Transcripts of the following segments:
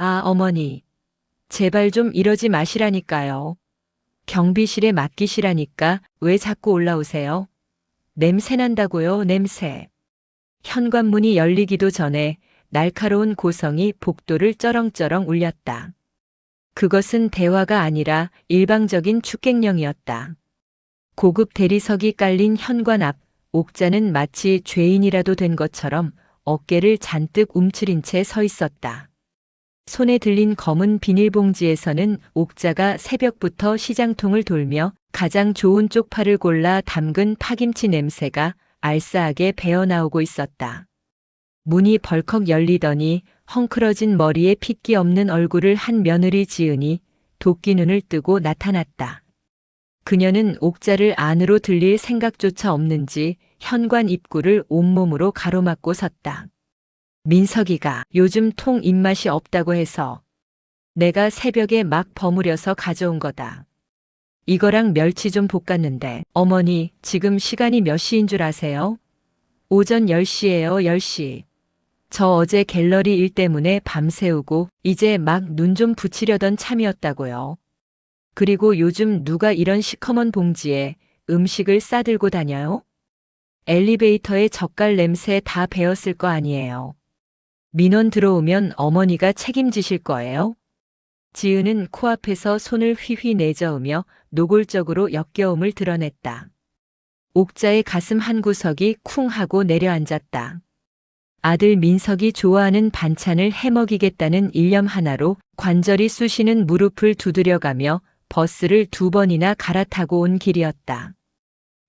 아, 어머니. 제발 좀 이러지 마시라니까요. 경비실에 맡기시라니까 왜 자꾸 올라오세요? 냄새 난다고요, 냄새. 현관문이 열리기도 전에 날카로운 고성이 복도를 쩌렁쩌렁 울렸다. 그것은 대화가 아니라 일방적인 축객령이었다. 고급 대리석이 깔린 현관 앞, 옥자는 마치 죄인이라도 된 것처럼 어깨를 잔뜩 움츠린 채 서 있었다. 손에 들린 검은 비닐봉지에서는 옥자가 새벽부터 시장통을 돌며 가장 좋은 쪽파를 골라 담근 파김치 냄새가 알싸하게 배어나오고 있었다. 문이 벌컥 열리더니 헝클어진 머리에 핏기 없는 얼굴을 한 며느리 지은이 도끼 눈을 뜨고 나타났다. 그녀는 옥자를 안으로 들릴 생각조차 없는지 현관 입구를 온몸으로 가로막고 섰다. 민석이가 요즘 통 입맛이 없다고 해서 내가 새벽에 막 버무려서 가져온 거다. 이거랑 멸치 좀 볶았는데 어머니 지금 시간이 몇 시인 줄 아세요? 오전 10시예요, 10시. 저 어제 갤러리 일 때문에 밤새우고 이제 막 눈 좀 붙이려던 참이었다고요. 그리고 요즘 누가 이런 시커먼 봉지에 음식을 싸들고 다녀요? 엘리베이터에 젓갈 냄새 다 배었을 거 아니에요. 민원 들어오면 어머니가 책임지실 거예요? 지은은 코앞에서 손을 휘휘 내저으며 노골적으로 역겨움을 드러냈다. 옥자의 가슴 한 구석이 쿵 하고 내려앉았다. 아들 민석이 좋아하는 반찬을 해먹이겠다는 일념 하나로 관절이 쑤시는 무릎을 두드려가며 버스를 2번이나 갈아타고 온 길이었다.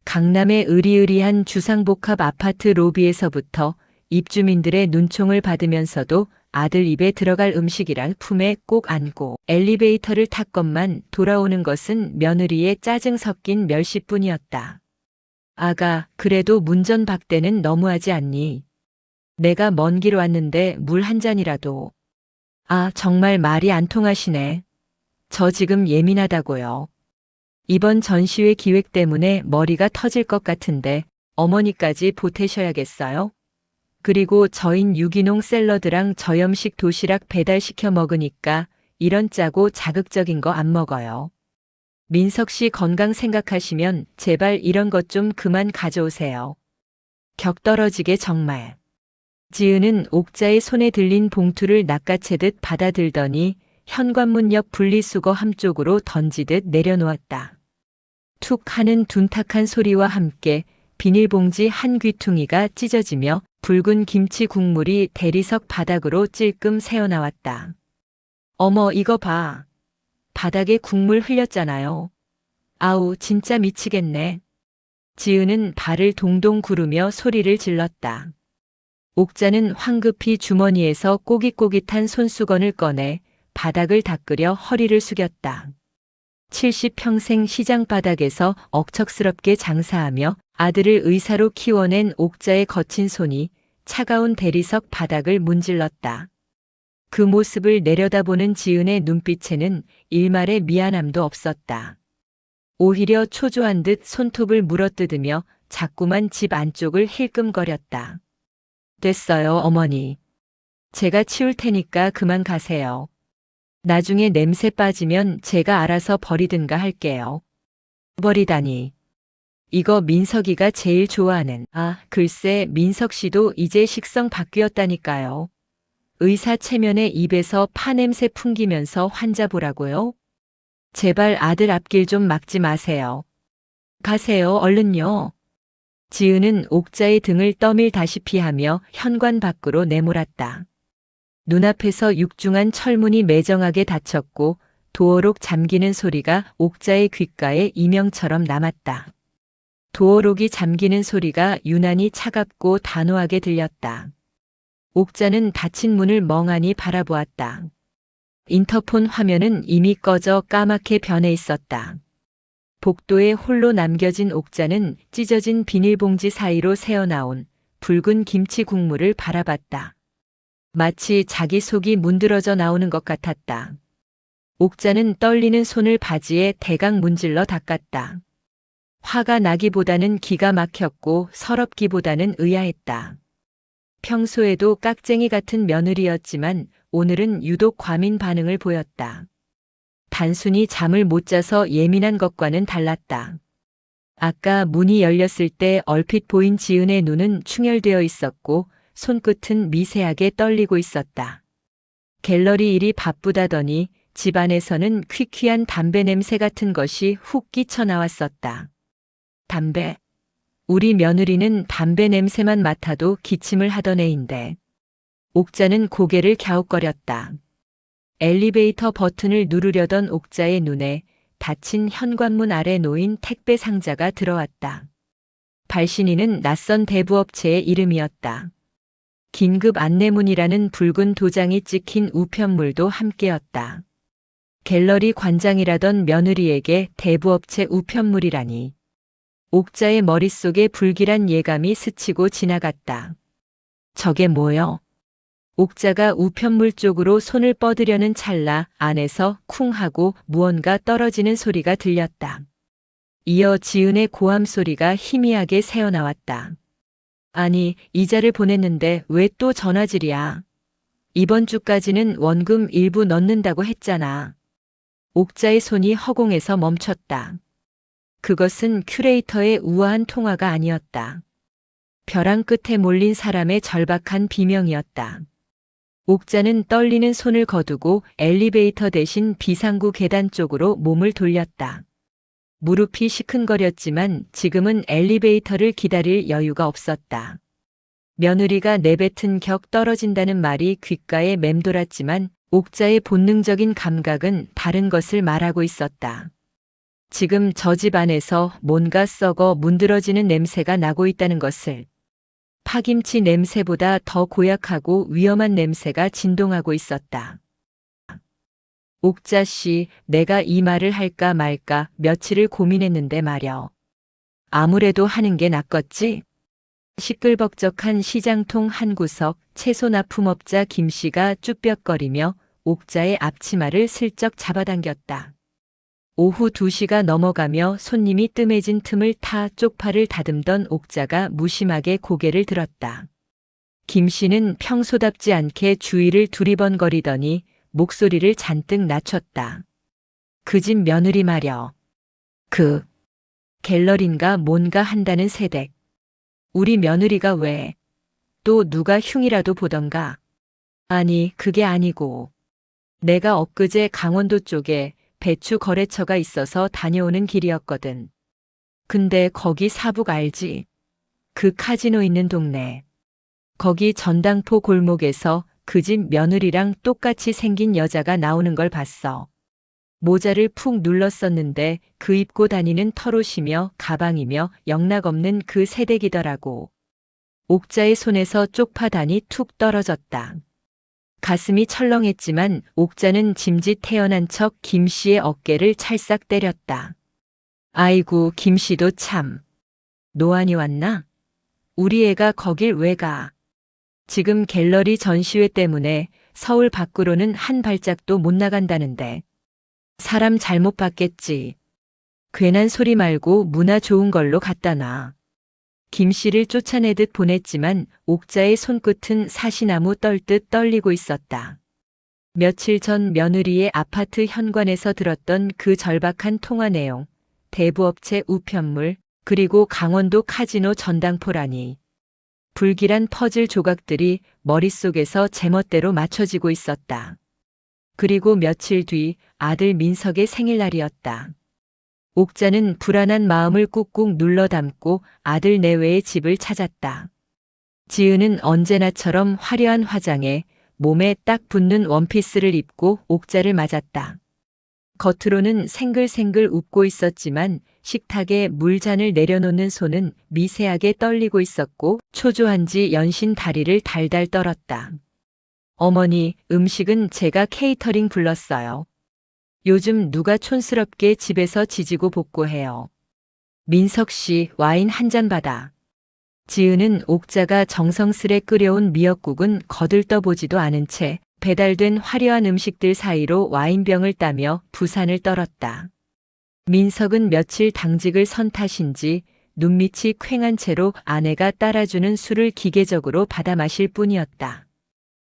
강남의 으리으리한 주상복합 아파트 로비에서부터 입주민들의 눈총을 받으면서도 아들 입에 들어갈 음식이랑 품에 꼭 안고 엘리베이터를 탔건만 돌아오는 것은 며느리의 짜증 섞인 멸시뿐이었다. 아가, 그래도 문전박대는 너무하지 않니? 내가 먼 길 왔는데 물 한 잔이라도. 아, 정말 말이 안 통하시네. 저 지금 예민하다고요. 이번 전시회 기획 때문에 머리가 터질 것 같은데 어머니까지 보태셔야겠어요? 그리고 저흰 유기농 샐러드랑 저염식 도시락 배달시켜 먹으니까 이런 짜고 자극적인 거 안 먹어요. 민석 씨 건강 생각하시면 제발 이런 것 좀 그만 가져오세요. 격 떨어지게 정말. 지은은 옥자의 손에 들린 봉투를 낚아채듯 받아들더니 현관문 옆 분리수거 한쪽으로 던지듯 내려놓았다. 툭 하는 둔탁한 소리와 함께 비닐봉지 한 귀퉁이가 찢어지며 붉은 김치 국물이 대리석 바닥으로 찔끔 새어나왔다. 어머, 이거 봐. 바닥에 국물 흘렸잖아요. 아우, 진짜 미치겠네. 지은은 발을 동동 구르며 소리를 질렀다. 옥자는 황급히 주머니에서 꼬깃꼬깃한 손수건을 꺼내 바닥을 닦으려 허리를 숙였다. 70평생 시장 바닥에서 억척스럽게 장사하며 아들을 의사로 키워낸 옥자의 거친 손이 차가운 대리석 바닥을 문질렀다. 그 모습을 내려다보는 지은의 눈빛에는 일말의 미안함도 없었다. 오히려 초조한 듯 손톱을 물어뜯으며 자꾸만 집 안쪽을 힐끔거렸다. 됐어요, 어머니. 제가 치울 테니까 그만 가세요. 나중에 냄새 빠지면 제가 알아서 버리든가 할게요. 버리다니. 이거 민석이가 제일 좋아하는, 글쎄 민석 씨도 이제 식성 바뀌었다니까요. 의사 체면에 입에서 파냄새 풍기면서 환자 보라고요? 제발 아들 앞길 좀 막지 마세요. 가세요, 얼른요. 지은은 옥자의 등을 떠밀다시피 하며 현관 밖으로 내몰았다. 눈앞에서 육중한 철문이 매정하게 닫혔고 도어록 잠기는 소리가 옥자의 귓가에 이명처럼 남았다. 도어록이 잠기는 소리가 유난히 차갑고 단호하게 들렸다. 옥자는 닫힌 문을 멍하니 바라보았다. 인터폰 화면은 이미 꺼져 까맣게 변해 있었다. 복도에 홀로 남겨진 옥자는 찢어진 비닐봉지 사이로 새어나온 붉은 김치 국물을 바라봤다. 마치 자기 속이 문드러져 나오는 것 같았다. 옥자는 떨리는 손을 바지에 대강 문질러 닦았다. 화가 나기보다는 기가 막혔고 서럽기보다는 의아했다. 평소에도 깍쟁이 같은 며느리였지만 오늘은 유독 과민 반응을 보였다. 단순히 잠을 못 자서 예민한 것과는 달랐다. 아까 문이 열렸을 때 얼핏 보인 지은의 눈은 충혈되어 있었고 손끝은 미세하게 떨리고 있었다. 갤러리 일이 바쁘다더니 집안에서는 퀴퀴한 담배 냄새 같은 것이 훅 끼쳐 나왔었다. 담배. 우리 며느리는 담배 냄새만 맡아도 기침을 하던 애인데. 옥자는 고개를 갸웃거렸다. 엘리베이터 버튼을 누르려던 옥자의 눈에 닫힌 현관문 아래 놓인 택배 상자가 들어왔다. 발신인은 낯선 대부업체의 이름이었다. 긴급 안내문이라는 붉은 도장이 찍힌 우편물도 함께였다. 갤러리 관장이라던 며느리에게 대부업체 우편물이라니. 옥자의 머릿속에 불길한 예감이 스치고 지나갔다. 저게 뭐여? 옥자가 우편물 쪽으로 손을 뻗으려는 찰나 안에서 쿵 하고 무언가 떨어지는 소리가 들렸다. 이어 지은의 고함 소리가 희미하게 새어나왔다. 아니, 이자를 보냈는데 왜 또 전화질이야? 이번 주까지는 원금 일부 넣는다고 했잖아. 옥자의 손이 허공에서 멈췄다. 그것은 큐레이터의 우아한 통화가 아니었다. 벼랑 끝에 몰린 사람의 절박한 비명이었다. 옥자는 떨리는 손을 거두고 엘리베이터 대신 비상구 계단 쪽으로 몸을 돌렸다. 무릎이 시큰거렸지만 지금은 엘리베이터를 기다릴 여유가 없었다. 며느리가 내뱉은 격 떨어진다는 말이 귓가에 맴돌았지만 옥자의 본능적인 감각은 다른 것을 말하고 있었다. 지금 저 집 안에서 뭔가 썩어 문드러지는 냄새가 나고 있다는 것을. 파김치 냄새보다 더 고약하고 위험한 냄새가 진동하고 있었다. 옥자 씨, 내가 이 말을 할까 말까 며칠을 고민했는데 말여. 아무래도 하는 게 낫겠지? 시끌벅적한 시장통 한 구석 채소 납품업자 김 씨가 쭈뼛거리며 옥자의 앞치마를 슬쩍 잡아당겼다. 오후 2시가 넘어가며 손님이 뜸해진 틈을 타 쪽파를 다듬던 옥자가 무심하게 고개를 들었다. 김 씨는 평소답지 않게 주위를 두리번거리더니 목소리를 잔뜩 낮췄다. 그 집 며느리 말여. 갤러리인가 뭔가 한다는 세댁. 우리 며느리가 왜? 또 누가 흉이라도 보던가? 아니, 그게 아니고. 내가 엊그제 강원도 쪽에 배추 거래처가 있어서 다녀오는 길이었거든. 근데 거기 사북 알지? 그 카지노 있는 동네. 거기 전당포 골목에서 그 집 며느리랑 똑같이 생긴 여자가 나오는 걸 봤어. 모자를 푹 눌렀었는데 그 입고 다니는 털옷이며 가방이며 영락없는 그 새댁이더라고. 옥자의 손에서 쪽파단이 툭 떨어졌다. 가슴이 철렁했지만 옥자는 짐짓 태어난 척 김 씨의 어깨를 찰싹 때렸다. 아이고, 김 씨도 참. 노안이 왔나? 우리 애가 거길 왜 가? 지금 갤러리 전시회 때문에 서울 밖으로는 한 발짝도 못 나간다는데. 사람 잘못 봤겠지. 괜한 소리 말고 문화 좋은 걸로 갖다 놔. 김 씨를 쫓아내듯 보냈지만 옥자의 손끝은 사시나무 떨듯 떨리고 있었다. 며칠 전 며느리의 아파트 현관에서 들었던 그 절박한 통화 내용, 대부업체 우편물, 그리고 강원도 카지노 전당포라니. 불길한 퍼즐 조각들이 머릿속에서 제멋대로 맞춰지고 있었다. 그리고 며칠 뒤 아들 민석의 생일날이었다. 옥자는 불안한 마음을 꾹꾹 눌러 담고 아들 내외의 집을 찾았다. 지은은 언제나처럼 화려한 화장에 몸에 딱 붙는 원피스를 입고 옥자를 맞았다. 겉으로는 생글생글 웃고 있었지만 식탁에 물잔을 내려놓는 손은 미세하게 떨리고 있었고 초조한지 연신 다리를 달달 떨었다. 어머니, 음식은 제가 케이터링 불렀어요. 요즘 누가 촌스럽게 집에서 지지고 볶고해요. 민석 씨, 와인 한 잔 받아. 지은은 옥자가 정성스레 끓여온 미역국은 거들떠보지도 않은 채 배달된 화려한 음식들 사이로 와인병을 따며 부산을 떨었다. 민석은 며칠 당직을 선 탓인지 눈밑이 퀭한 채로 아내가 따라주는 술을 기계적으로 받아 마실 뿐이었다.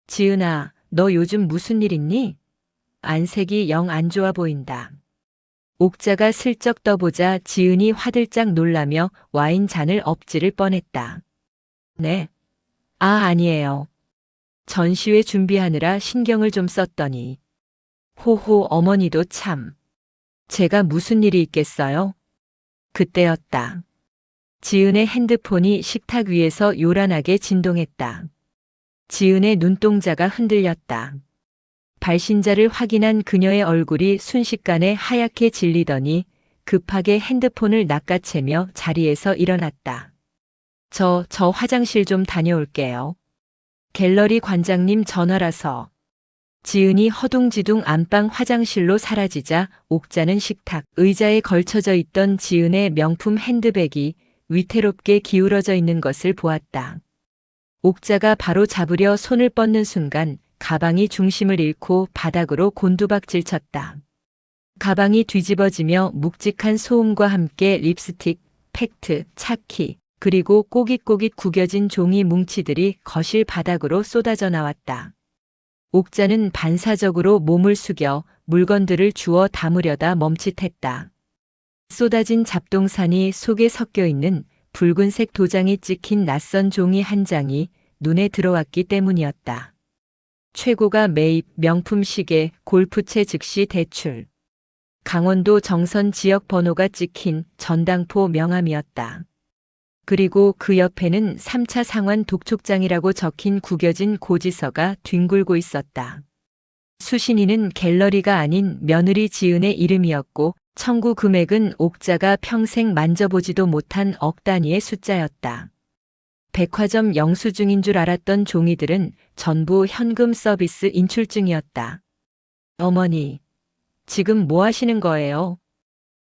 지은아, 너 요즘 무슨 일 있니? 안색이 영 안 좋아 보인다. 옥자가 슬쩍 떠보자 지은이 화들짝 놀라며 와인 잔을 엎지를 뻔했다. 네. 아, 아니에요. 전시회 준비하느라 신경을 좀 썼더니. 호호, 어머니도 참. 제가 무슨 일이 있겠어요? 그때였다. 지은의 핸드폰이 식탁 위에서 요란하게 진동했다. 지은의 눈동자가 흔들렸다. 발신자를 확인한 그녀의 얼굴이 순식간에 하얗게 질리더니 급하게 핸드폰을 낚아채며 자리에서 일어났다. 저 화장실 좀 다녀올게요. 갤러리 관장님 전화라서. 지은이 허둥지둥 안방 화장실로 사라지자 옥자는 식탁 의자에 걸쳐져 있던 지은의 명품 핸드백이 위태롭게 기울어져 있는 것을 보았다. 옥자가 바로 잡으려 손을 뻗는 순간 가방이 중심을 잃고 바닥으로 곤두박질 쳤다. 가방이 뒤집어지며 묵직한 소음과 함께 립스틱, 팩트, 차키, 그리고 꼬깃꼬깃 구겨진 종이 뭉치들이 거실 바닥으로 쏟아져 나왔다. 옥자는 반사적으로 몸을 숙여 물건들을 주워 담으려다 멈칫했다. 쏟아진 잡동사니 속에 섞여 있는 붉은색 도장이 찍힌 낯선 종이 한 장이 눈에 들어왔기 때문이었다. 최고가 매입, 명품 시계, 골프채 즉시 대출. 강원도 정선 지역 번호가 찍힌 전당포 명함이었다. 그리고 그 옆에는 3차 상환 독촉장이라고 적힌 구겨진 고지서가 뒹굴고 있었다. 수신인은 갤러리가 아닌 며느리 지은의 이름이었고 청구 금액은 옥자가 평생 만져보지도 못한 억 단위의 숫자였다. 백화점 영수증인 줄 알았던 종이들은 전부 현금 서비스 인출증이었다. 어머니, 지금 뭐 하시는 거예요?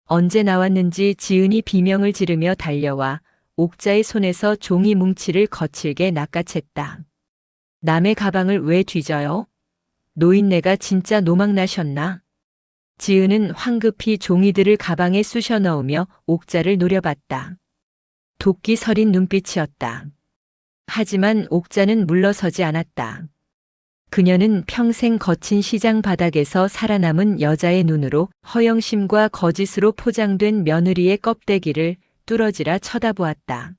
언제 나왔는지 지은이 비명을 지르며 달려와 옥자의 손에서 종이 뭉치를 거칠게 낚아챘다. 남의 가방을 왜 뒤져요? 노인네가 진짜 노망나셨나? 지은은 황급히 종이들을 가방에 쑤셔 넣으며 옥자를 노려봤다. 도끼 서린 눈빛이었다. 하지만 옥자는 물러서지 않았다. 그녀는 평생 거친 시장 바닥에서 살아남은 여자의 눈으로 허영심과 거짓으로 포장된 며느리의 껍데기를 뚫어지라 쳐다보았다.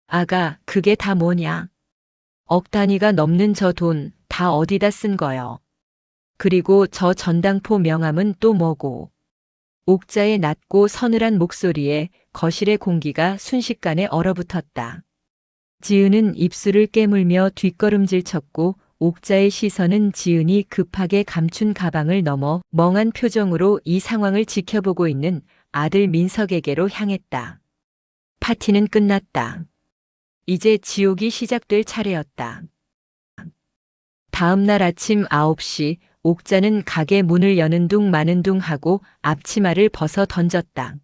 아가, 그게 다 뭐냐? 억 단위가 넘는 저 돈 다 어디다 쓴 거요? 그리고 저 전당포 명함은 또 뭐고? 옥자의 낮고 서늘한 목소리에 거실의 공기가 순식간에 얼어붙었다. 지은은 입술을 깨물며 뒷걸음질 쳤고 옥자의 시선은 지은이 급하게 감춘 가방을 넘어 멍한 표정으로 이 상황을 지켜보고 있는 아들 민석에게로 향했다. 파티는 끝났다. 이제 지옥이 시작될 차례였다. 다음 날 아침 9시 옥자는 가게 문을 여는 둥 마는 둥 하고 앞치마를 벗어 던졌다.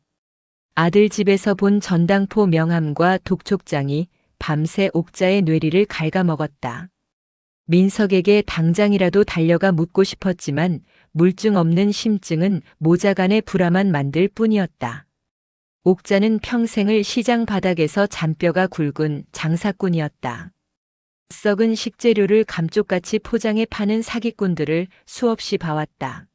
아들 집에서 본 전당포 명함과 독촉장이 밤새 옥자의 뇌리를 갉아먹었다. 민석에게 당장이라도 달려가 묻고 싶었지만 물증 없는 심증은 모자간의 불화만 만들 뿐이었다. 옥자는 평생을 시장 바닥에서 잔뼈가 굵은 장사꾼이었다. 썩은 식재료를 감쪽같이 포장해 파는 사기꾼들을 수없이 봐왔다.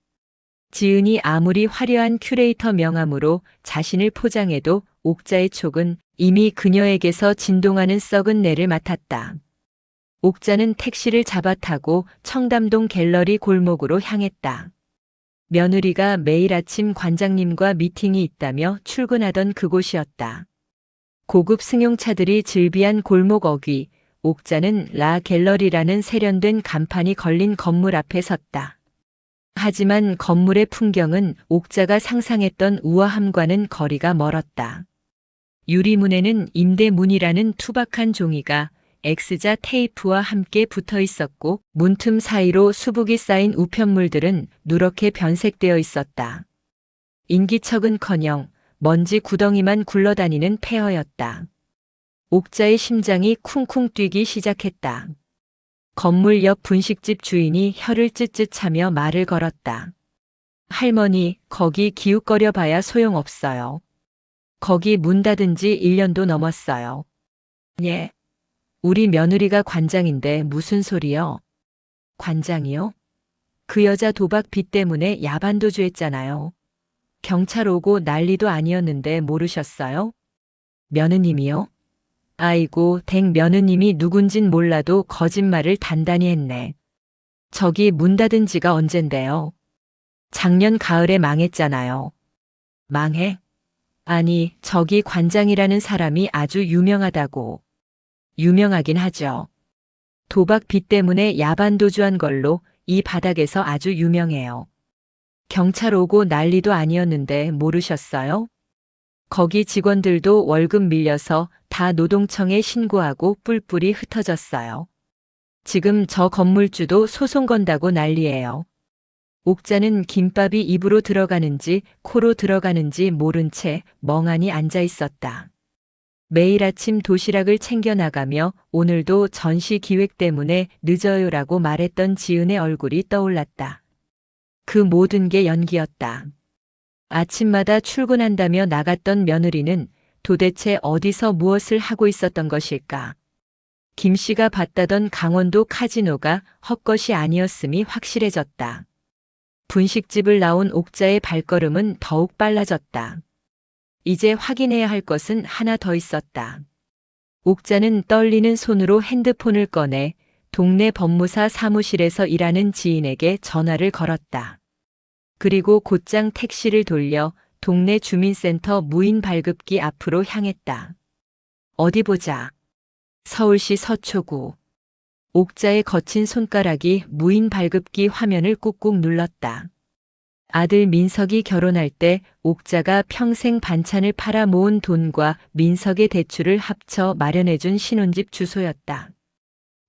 지은이 아무리 화려한 큐레이터 명함으로 자신을 포장해도 옥자의 촉은 이미 그녀에게서 진동하는 썩은 내를 맡았다. 옥자는 택시를 잡아타고 청담동 갤러리 골목으로 향했다. 며느리가 매일 아침 관장님과 미팅이 있다며 출근하던 그곳이었다. 고급 승용차들이 즐비한 골목 어귀, 옥자는 라 갤러리라는 세련된 간판이 걸린 건물 앞에 섰다. 하지만 건물의 풍경은 옥자가 상상했던 우아함과는 거리가 멀었다. 유리문에는 임대문이라는 투박한 종이가 X자 테이프와 함께 붙어 있었고 문틈 사이로 수북이 쌓인 우편물들은 누렇게 변색되어 있었다. 인기척은커녕 먼지 구덩이만 굴러다니는 폐허였다. 옥자의 심장이 쿵쿵 뛰기 시작했다. 건물 옆 분식집 주인이 혀를 쯧쯧하며 말을 걸었다. 할머니, 거기 기웃거려 봐야 소용없어요. 거기 문 닫은 지 1년도 넘었어요. 예. 우리 며느리가 관장인데 무슨 소리요? 관장이요? 그 여자 도박 빚 때문에 야반도주했잖아요. 경찰 오고 난리도 아니었는데 모르셨어요? 며느님이요? 아이고, 댁 며느님이 누군진 몰라도 거짓말을 단단히 했네. 저기 문 닫은 지가 언젠데요. 작년 가을에 망했잖아요. 망해? 아니, 저기 관장이라는 사람이 아주 유명하다고. 유명하긴 하죠. 도박 빚 때문에 야반도주한 걸로 이 바닥에서 아주 유명해요. 경찰 오고 난리도 아니었는데 모르셨어요? 거기 직원들도 월급 밀려서 다 노동청에 신고하고 뿔뿔이 흩어졌어요. 지금 저 건물주도 소송 건다고 난리예요. 옥자는 김밥이 입으로 들어가는지 코로 들어가는지 모른 채 멍하니 앉아 있었다. 매일 아침 도시락을 챙겨 나가며 오늘도 전시 기획 때문에 늦어요라고 말했던 지은의 얼굴이 떠올랐다. 그 모든 게 연기였다. 아침마다 출근한다며 나갔던 며느리는 도대체 어디서 무엇을 하고 있었던 것일까? 김 씨가 봤다던 강원도 카지노가 헛것이 아니었음이 확실해졌다. 분식집을 나온 옥자의 발걸음은 더욱 빨라졌다. 이제 확인해야 할 것은 하나 더 있었다. 옥자는 떨리는 손으로 핸드폰을 꺼내 동네 법무사 사무실에서 일하는 지인에게 전화를 걸었다. 그리고 곧장 택시를 돌려 동네 주민센터 무인 발급기 앞으로 향했다. 어디 보자. 서울시 서초구. 옥자의 거친 손가락이 무인 발급기 화면을 꾹꾹 눌렀다. 아들 민석이 결혼할 때 옥자가 평생 반찬을 팔아 모은 돈과 민석의 대출을 합쳐 마련해준 신혼집 주소였다.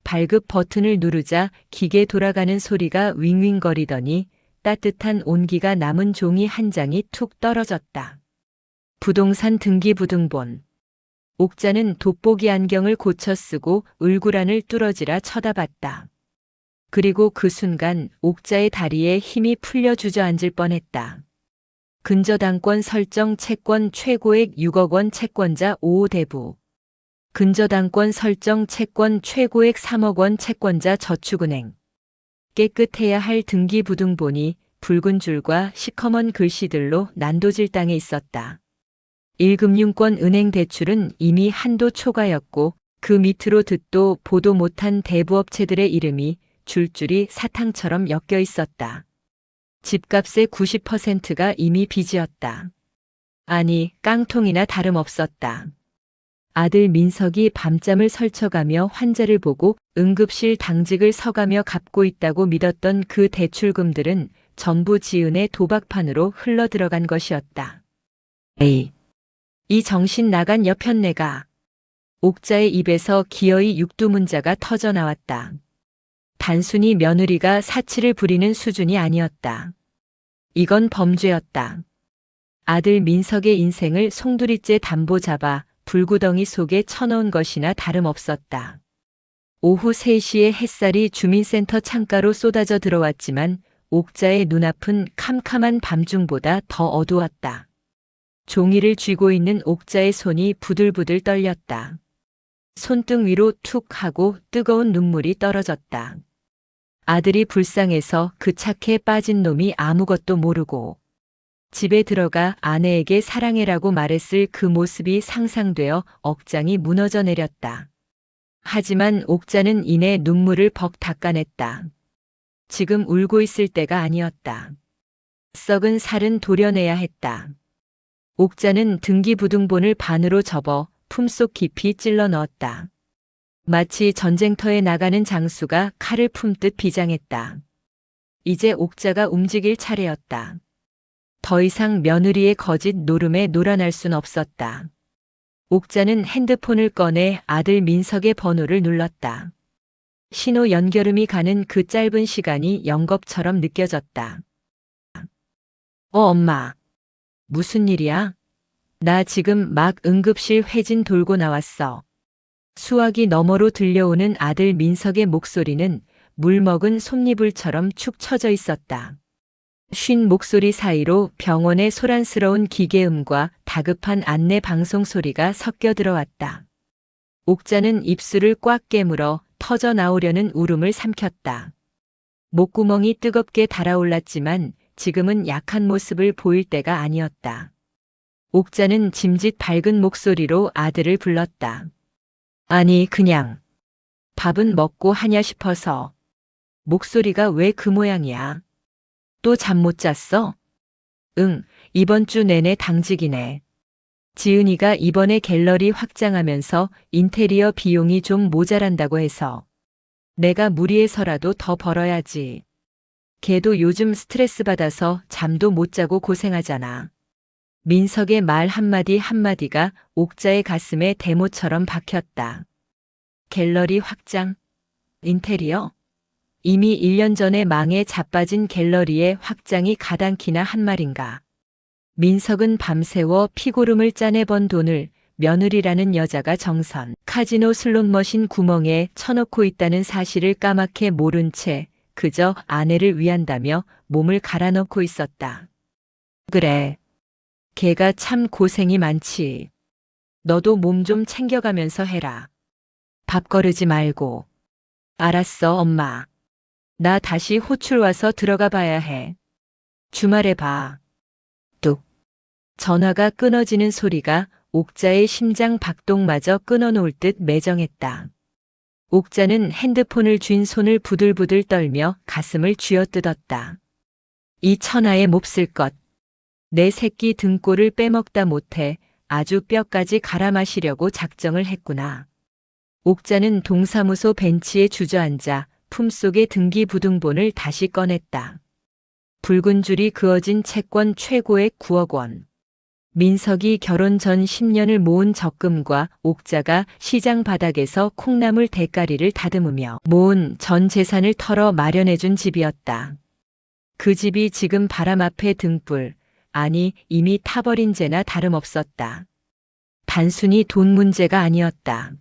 발급 버튼을 누르자 기계 돌아가는 소리가 윙윙거리더니 따뜻한 온기가 남은 종이 한 장이 툭 떨어졌다. 부동산 등기부등본. 옥자는 돋보기 안경을 고쳐 쓰고 울구란을 뚫어지라 쳐다봤다. 그리고 그 순간 옥자의 다리에 힘이 풀려 주저앉을 뻔했다. 근저당권 설정 채권 최고액 6억 원 채권자 5호 대부. 근저당권 설정 채권 최고액 3억 원 채권자 저축은행. 깨끗해야 할 등기부등본이 붉은 줄과 시커먼 글씨들로 난도질당해 있었다. 1금융권 은행 대출은 이미 한도 초과였고 그 밑으로 듣도 보도 못한 대부업체들의 이름이 줄줄이 사탕처럼 엮여 있었다. 집값의 90%가 이미 빚이었다. 아니, 깡통이나 다름없었다. 아들 민석이 밤잠을 설쳐가며 환자를 보고 응급실 당직을 서가며 갚고 있다고 믿었던 그 대출금들은 전부 지은의 도박판으로 흘러들어간 것이었다. 에이, 이 정신 나간 여편네가. 옥자의 입에서 기어이 육두문자가 터져 나왔다. 단순히 며느리가 사치를 부리는 수준이 아니었다. 이건 범죄였다. 아들 민석의 인생을 송두리째 담보 잡아 불구덩이 속에 쳐넣은 것이나 다름없었다. 오후 3시에 햇살이 주민센터 창가로 쏟아져 들어왔지만 옥자의 눈앞은 캄캄한 밤중보다 더 어두웠다. 종이를 쥐고 있는 옥자의 손이 부들부들 떨렸다. 손등 위로 툭 하고 뜨거운 눈물이 떨어졌다. 아들이 불쌍해서 그 착해 빠진 놈이 아무것도 모르고 집에 들어가 아내에게 사랑해라고 말했을 그 모습이 상상되어 억장이 무너져 내렸다. 하지만 옥자는 이내 눈물을 벅 닦아냈다. 지금 울고 있을 때가 아니었다. 썩은 살은 도려내야 했다. 옥자는 등기부등본을 반으로 접어 품속 깊이 찔러 넣었다. 마치 전쟁터에 나가는 장수가 칼을 품듯 비장했다. 이제 옥자가 움직일 차례였다. 더 이상 며느리의 거짓 노름에 놀아날 순 없었다. 옥자는 핸드폰을 꺼내 아들 민석의 번호를 눌렀다. 신호 연결음이 가는 그 짧은 시간이 영겁처럼 느껴졌다. 엄마. 무슨 일이야? 나 지금 막 응급실 회진 돌고 나왔어. 수화기 너머로 들려오는 아들 민석의 목소리는 물먹은 솜니불처럼 축 처져 있었다. 쉰 목소리 사이로 병원의 소란스러운 기계음과 다급한 안내 방송 소리가 섞여 들어왔다. 옥자는 입술을 꽉 깨물어 터져 나오려는 울음을 삼켰다. 목구멍이 뜨겁게 달아올랐지만 지금은 약한 모습을 보일 때가 아니었다. 옥자는 짐짓 밝은 목소리로 아들을 불렀다. 아니, 그냥 밥은 먹고 하냐 싶어서. 목소리가 왜 그 모양이야? 또 잠 못 잤어? 응, 이번 주 내내 당직이네. 지은이가 이번에 갤러리 확장하면서 인테리어 비용이 좀 모자란다고 해서. 내가 무리해서라도 더 벌어야지. 걔도 요즘 스트레스 받아서 잠도 못 자고 고생하잖아. 민석의 말 한마디 한마디가 옥자의 가슴에 대모처럼 박혔다. 갤러리 확장? 인테리어? 이미 1년 전에 망에 자빠진 갤러리의 확장이 가당키나 한 말인가. 민석은 밤새워 피고름을 짜내 번 돈을 며느리라는 여자가 정선 카지노 슬롯머신 구멍에 쳐넣고 있다는 사실을 까맣게 모른 채 그저 아내를 위한다며 몸을 갈아넣고 있었다. 그래. 걔가 참 고생이 많지. 너도 몸 좀 챙겨가면서 해라. 밥 거르지 말고. 알았어, 엄마. 나 다시 호출 와서 들어가 봐야 해. 주말에 봐. 뚝. 전화가 끊어지는 소리가 옥자의 심장 박동마저 끊어놓을 듯 매정했다. 옥자는 핸드폰을 쥔 손을 부들부들 떨며 가슴을 쥐어뜯었다. 이 천하의 몹쓸 것. 내 새끼 등골을 빼먹다 못해 아주 뼈까지 갈아 마시려고 작정을 했구나. 옥자는 동사무소 벤치에 주저앉아 품속의 등기부등본을 다시 꺼냈다. 붉은 줄이 그어진 채권 최고액 9억 원. 민석이 결혼 전 10년을 모은 적금과 옥자가 시장 바닥에서 콩나물 대가리를 다듬으며 모은 전 재산을 털어 마련해준 집이었다. 그 집이 지금 바람 앞에 등불, 아니 이미 타버린 죄나 다름없었다. 단순히 돈 문제가 아니었다.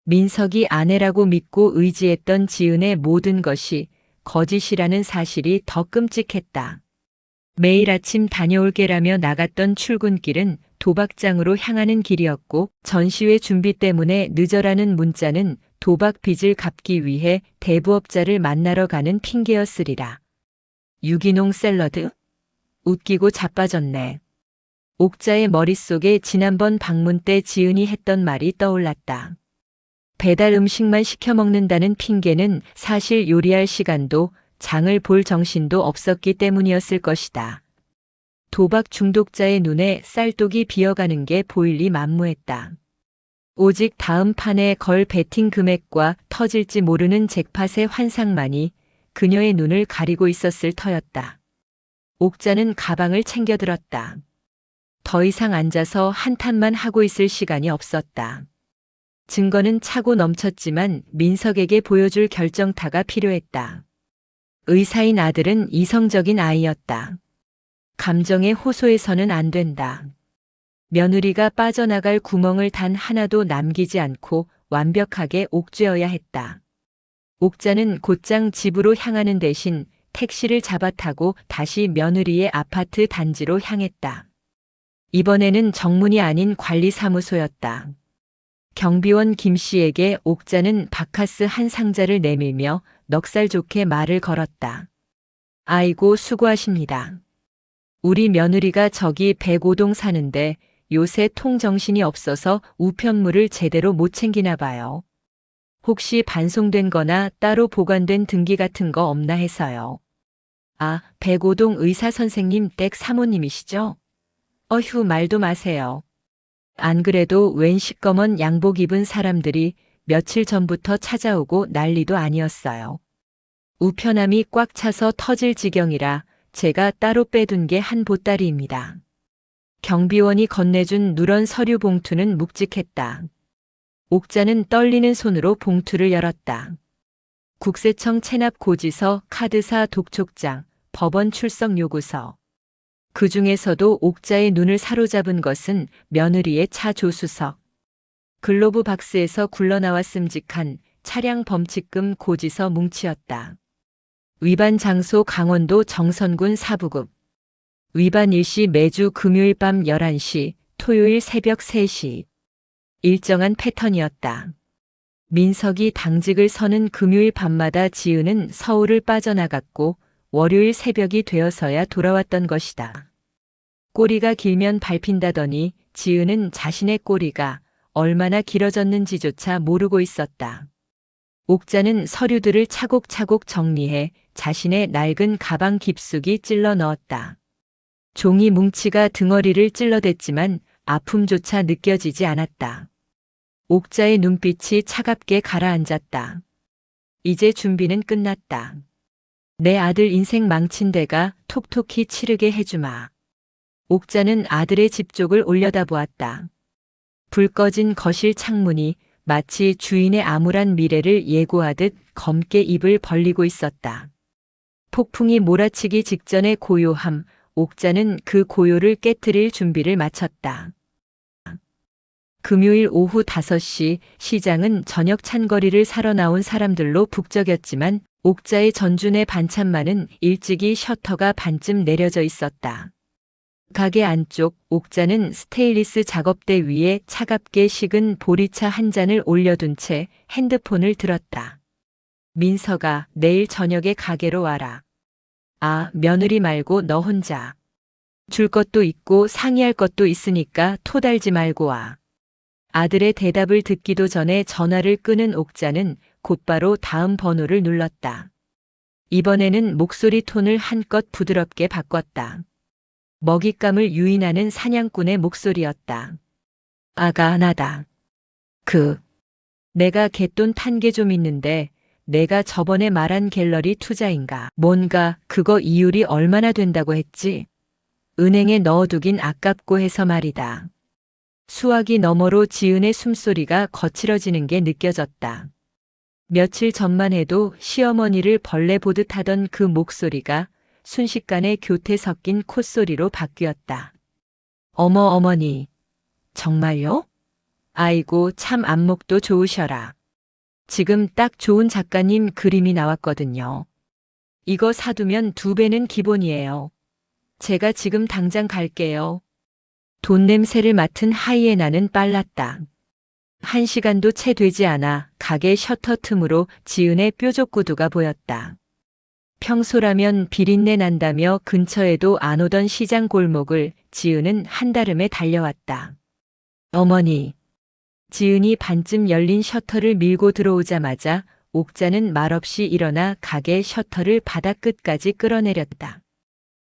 민석이 아내라고 믿고 의지했던 지은의 모든 것이 거짓이라는 사실이 더 끔찍했다. 매일 아침 다녀올게라며 나갔던 출근길은 도박장으로 향하는 길이었고 전시회 준비 때문에 늦어라는 문자는 도박 빚을 갚기 위해 대부업자를 만나러 가는 핑계였으리라. 유기농 샐러드? 웃기고 자빠졌네. 옥자의 머릿속에 지난번 방문 때 지은이 했던 말이 떠올랐다. 배달 음식만 시켜 먹는다는 핑계는 사실 요리할 시간도 장을 볼 정신도 없었기 때문이었을 것이다. 도박 중독자의 눈에 쌀독이 비어가는 게 보일리 만무했다. 오직 다음 판에 걸 베팅 금액과 터질지 모르는 잭팟의 환상만이 그녀의 눈을 가리고 있었을 터였다. 옥자는 가방을 챙겨들었다. 더 이상 앉아서 한탄만 하고 있을 시간이 없었다. 증거는 차고 넘쳤지만 민석에게 보여줄 결정타가 필요했다. 의사인 아들은 이성적인 아이였다. 감정에 호소해서는 안 된다. 며느리가 빠져나갈 구멍을 단 하나도 남기지 않고 완벽하게 옥죄어야 했다. 옥자는 곧장 집으로 향하는 대신 택시를 잡아 타고 다시 며느리의 아파트 단지로 향했다. 이번에는 정문이 아닌 관리사무소였다. 경비원 김 씨에게 옥자는 바카스 한 상자를 내밀며 넉살 좋게 말을 걸었다. 아이고 수고하십니다. 우리 며느리가 저기 105동 사는데 요새 통정신이 없어서 우편물을 제대로 못 챙기나 봐요. 혹시 반송된 거나 따로 보관된 등기 같은 거 없나 해서요. 아, 105동 의사 선생님 댁 사모님이시죠? 어휴, 말도 마세요. 안 그래도 웬 시꺼먼 양복 입은 사람들이 며칠 전부터 찾아오고 난리도 아니었어요. 우편함이 꽉 차서 터질 지경이라 제가 따로 빼둔 게 한 보따리입니다. 경비원이 건네준 누런 서류 봉투는 묵직했다. 옥자는 떨리는 손으로 봉투를 열었다. 국세청 체납 고지서, 카드사 독촉장, 법원 출석 요구서. 그 중에서도 옥자의 눈을 사로잡은 것은 며느리의 차 조수석. 글로브 박스에서 굴러나왔음직한 차량 범칙금 고지서 뭉치였다. 위반 장소 강원도 정선군 사부급. 위반 일시 매주 금요일 밤 11시, 토요일 새벽 3시. 일정한 패턴이었다. 민석이 당직을 서는 금요일 밤마다 지은은 서울을 빠져나갔고 월요일 새벽이 되어서야 돌아왔던 것이다. 꼬리가 길면 밟힌다더니 지은은 자신의 꼬리가 얼마나 길어졌는지조차 모르고 있었다. 옥자는 서류들을 차곡차곡 정리해 자신의 낡은 가방 깊숙이 찔러 넣었다. 종이 뭉치가 등허리를 찔러댔지만 아픔조차 느껴지지 않았다. 옥자의 눈빛이 차갑게 가라앉았다. 이제 준비는 끝났다. 내 아들 인생 망친 데가 톡톡히 치르게 해주마. 옥자는 아들의 집쪽을 올려다보았다. 불 꺼진 거실 창문이 마치 주인의 암울한 미래를 예고하듯 검게 입을 벌리고 있었다. 폭풍이 몰아치기 직전의 고요함, 옥자는 그 고요를 깨트릴 준비를 마쳤다. 금요일 오후 5시 시장은 저녁 찬거리를 사러 나온 사람들로 북적였지만 옥자의 전주내 반찬만은 일찍이 셔터가 반쯤 내려져 있었다. 가게 안쪽 옥자는 스테인리스 작업대 위에 차갑게 식은 보리차 한 잔을 올려둔 채 핸드폰을 들었다. 민서가 내일 저녁에 가게로 와라. 아, 며느리 말고 너 혼자. 줄 것도 있고 상의할 것도 있으니까 토달지 말고 와. 아들의 대답을 듣기도 전에 전화를 끄는 옥자는 곧바로 다음 번호를 눌렀다. 이번에는 목소리 톤을 한껏 부드럽게 바꿨다. 먹잇감을 유인하는 사냥꾼의 목소리였다. 아가, 나다. 내가 갯돈 탄 게 좀 있는데 내가 저번에 말한 갤러리 투자인가 뭔가 그거 이율이 얼마나 된다고 했지? 은행에 넣어두긴 아깝고 해서 말이다. 수화기 너머로 지은의 숨소리가 거칠어지는 게 느껴졌다. 며칠 전만 해도 시어머니를 벌레 보듯 하던 그 목소리가 순식간에 교태 섞인 콧소리로 바뀌었다. 어머 어머니, 정말요? 아이고 참 안목도 좋으셔라. 지금 딱 좋은 작가님 그림이 나왔거든요. 이거 사두면 2배는 기본이에요. 제가 지금 당장 갈게요. 돈 냄새를 맡은 하이에나는 빨랐다. 1시간도 채 되지 않아 가게 셔터 틈으로 지은의 뾰족 구두가 보였다. 평소라면 비린내 난다며 근처에도 안 오던 시장 골목을 지은은 한달음에 달려왔다. 어머니. 지은이 반쯤 열린 셔터를 밀고 들어오자마자 옥자는 말없이 일어나 가게 셔터를 바닥 끝까지 끌어내렸다.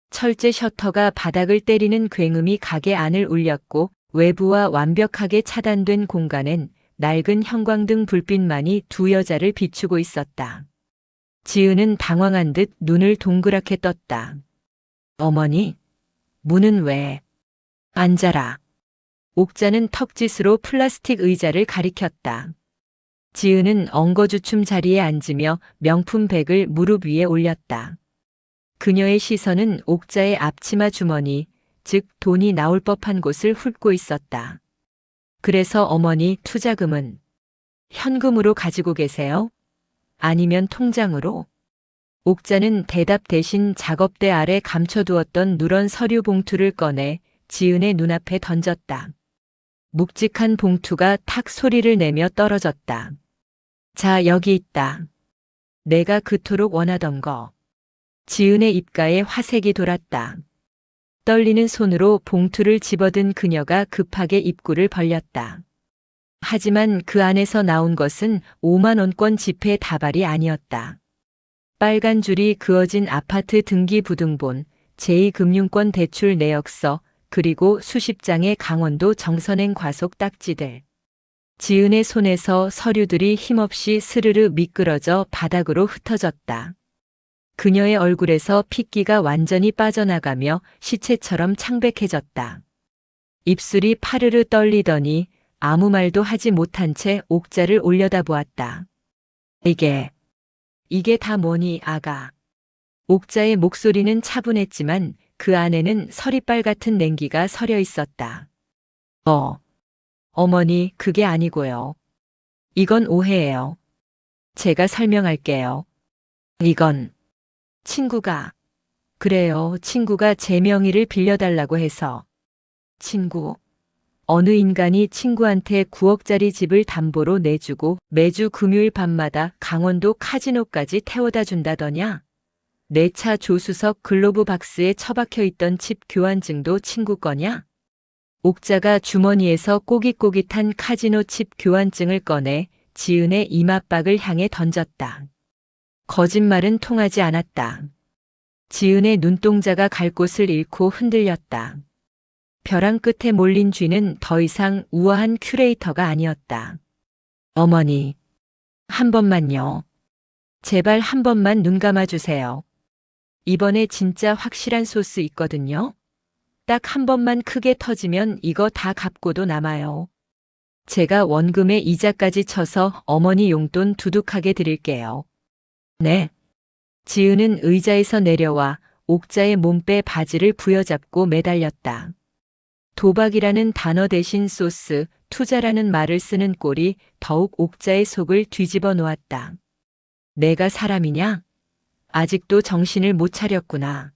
철제 셔터가 바닥을 때리는 굉음이 가게 안을 울렸고 외부와 완벽하게 차단된 공간엔 낡은 형광등 불빛만이 2 여자를 비추고 있었다. 지은은 당황한 듯 눈을 동그랗게 떴다. 어머니, 문은 왜? 앉아라. 옥자는 턱짓으로 플라스틱 의자를 가리켰다. 지은은 엉거주춤 자리에 앉으며 명품 백을 무릎 위에 올렸다. 그녀의 시선은 옥자의 앞치마 주머니, 즉 돈이 나올 법한 곳을 훑고 있었다. 그래서 어머니 투자금은 현금으로 가지고 계세요? 아니면 통장으로? 옥자는 대답 대신 작업대 아래 감춰두었던 누런 서류 봉투를 꺼내 지은의 눈앞에 던졌다. 묵직한 봉투가 탁 소리를 내며 떨어졌다. 자, 여기 있다. 내가 그토록 원하던 거. 지은의 입가에 화색이 돌았다. 떨리는 손으로 봉투를 집어든 그녀가 급하게 입구를 벌렸다. 하지만 그 안에서 나온 것은 5만 원권 지폐 다발이 아니었다. 빨간 줄이 그어진 아파트 등기부등본, 제2금융권 대출 내역서, 그리고 수십 장의 강원도 정선행 과속 딱지들. 지은의 손에서 서류들이 힘없이 스르르 미끄러져 바닥으로 흩어졌다. 그녀의 얼굴에서 핏기가 완전히 빠져나가며 시체처럼 창백해졌다. 입술이 파르르 떨리더니 아무 말도 하지 못한 채 옥자를 올려다보았다. 이게 다 뭐니, 아가? 옥자의 목소리는 차분했지만 그 안에는 서리빨 같은 냉기가 서려 있었다. 어머니, 그게 아니고요. 이건 오해예요. 제가 설명할게요. 이건 그래요, 친구가 제 명의를 빌려달라고 해서. 친구? 어느 인간이 친구한테 9억짜리 집을 담보로 내주고 매주 금요일 밤마다 강원도 카지노까지 태워다 준다더냐? 내 차 조수석 글로브 박스에 처박혀 있던 칩 교환증도 친구 거냐? 옥자가 주머니에서 꼬깃꼬깃한 카지노 칩 교환증을 꺼내 지은의 이맛박을 향해 던졌다. 거짓말은 통하지 않았다. 지은의 눈동자가 갈 곳을 잃고 흔들렸다. 벼랑 끝에 몰린 쥐는 더 이상 우아한 큐레이터가 아니었다. 어머니, 한 번만요. 제발 한 번만 눈 감아주세요. 이번에 진짜 확실한 소스 있거든요. 딱 한 번만 크게 터지면 이거 다 갚고도 남아요. 제가 원금에 이자까지 쳐서 어머니 용돈 두둑하게 드릴게요. 네. 지은은 의자에서 내려와 옥자의 몸빼 바지를 부여잡고 매달렸다. 도박이라는 단어 대신 소스, 투자라는 말을 쓰는 꼴이 더욱 옥자의 속을 뒤집어 놓았다. 내가 사람이냐? 아직도 정신을 못 차렸구나.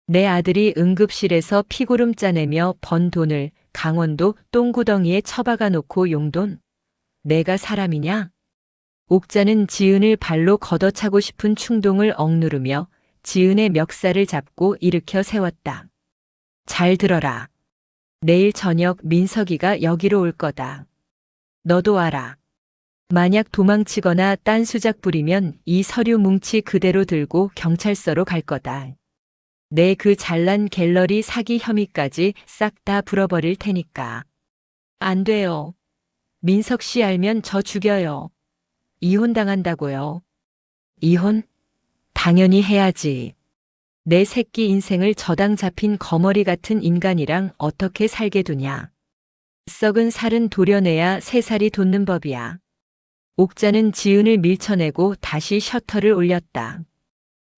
내 아들이 응급실에서 피고름 짜내며 번 돈을 강원도 똥구덩이에 처박아 놓고 용돈? 내가 사람이냐? 옥자는 지은을 발로 걷어차고 싶은 충동을 억누르며 지은의 멱살을 잡고 일으켜 세웠다. 잘 들어라. 내일 저녁 민석이가 여기로 올 거다. 너도 알아. 만약 도망치거나 딴 수작 부리면 이 서류 뭉치 그대로 들고 경찰서로 갈 거다. 내 그 잘난 갤러리 사기 혐의까지 싹 다 불어버릴 테니까. 안 돼요. 민석 씨 알면 저 죽여요. 이혼당한다고요. 이혼? 당연히 해야지. 내 새끼 인생을 저당 잡힌 거머리 같은 인간이랑 어떻게 살게 두냐. 썩은 살은 도려내야 새살이 돋는 법이야. 옥자는 지은을 밀쳐내고 다시 셔터를 올렸다.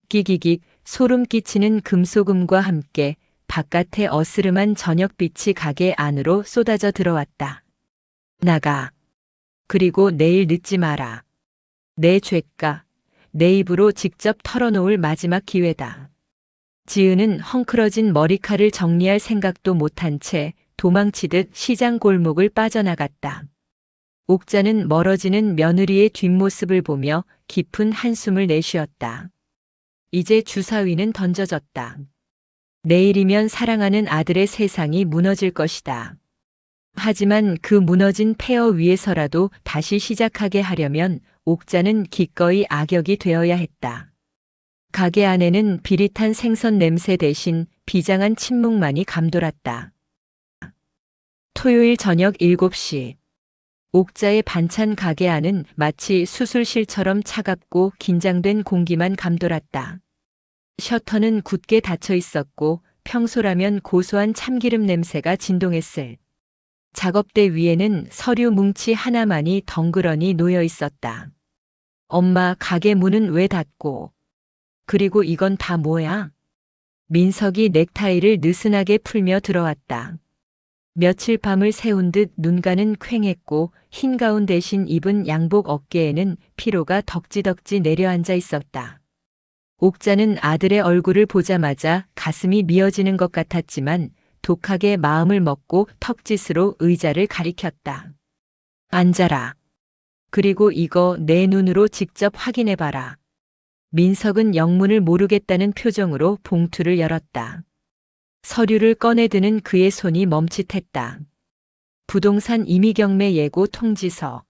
끼기기 소름 끼치는 금소금과 함께 바깥에 어스름한 저녁빛이 가게 안으로 쏟아져 들어왔다. 나가. 그리고 내일 늦지 마라. 내 죄가 내 입으로 직접 털어놓을 마지막 기회다. 지은은 헝클어진 머리칼을 정리할 생각도 못한 채 도망치듯 시장 골목을 빠져나갔다. 옥자는 멀어지는 며느리의 뒷모습을 보며 깊은 한숨을 내쉬었다. 이제 주사위는 던져졌다. 내일이면 사랑하는 아들의 세상이 무너질 것이다. 하지만 그 무너진 폐허 위에서라도 다시 시작하게 하려면 옥자는 기꺼이 악역이 되어야 했다. 가게 안에는 비릿한 생선 냄새 대신 비장한 침묵만이 감돌았다. 토요일 저녁 7시. 옥자의 반찬 가게 안은 마치 수술실처럼 차갑고 긴장된 공기만 감돌았다. 셔터는 굳게 닫혀 있었고 평소라면 고소한 참기름 냄새가 진동했을. 작업대 위에는 서류 뭉치 하나만이 덩그러니 놓여 있었다. 엄마, 가게 문은 왜 닫고? 그리고 이건 다 뭐야? 민석이 넥타이를 느슨하게 풀며 들어왔다. 며칠 밤을 새운 듯 눈가는 퀭했고 흰 가운 대신 입은 양복 어깨에는 피로가 덕지덕지 내려앉아 있었다. 옥자는 아들의 얼굴을 보자마자 가슴이 미어지는 것 같았지만 독하게 마음을 먹고 턱짓으로 의자를 가리켰다. 앉아라. 그리고 이거 내 눈으로 직접 확인해봐라. 민석은 영문을 모르겠다는 표정으로 봉투를 열었다. 서류를 꺼내드는 그의 손이 멈칫했다. 부동산 임의경매 예고 통지서,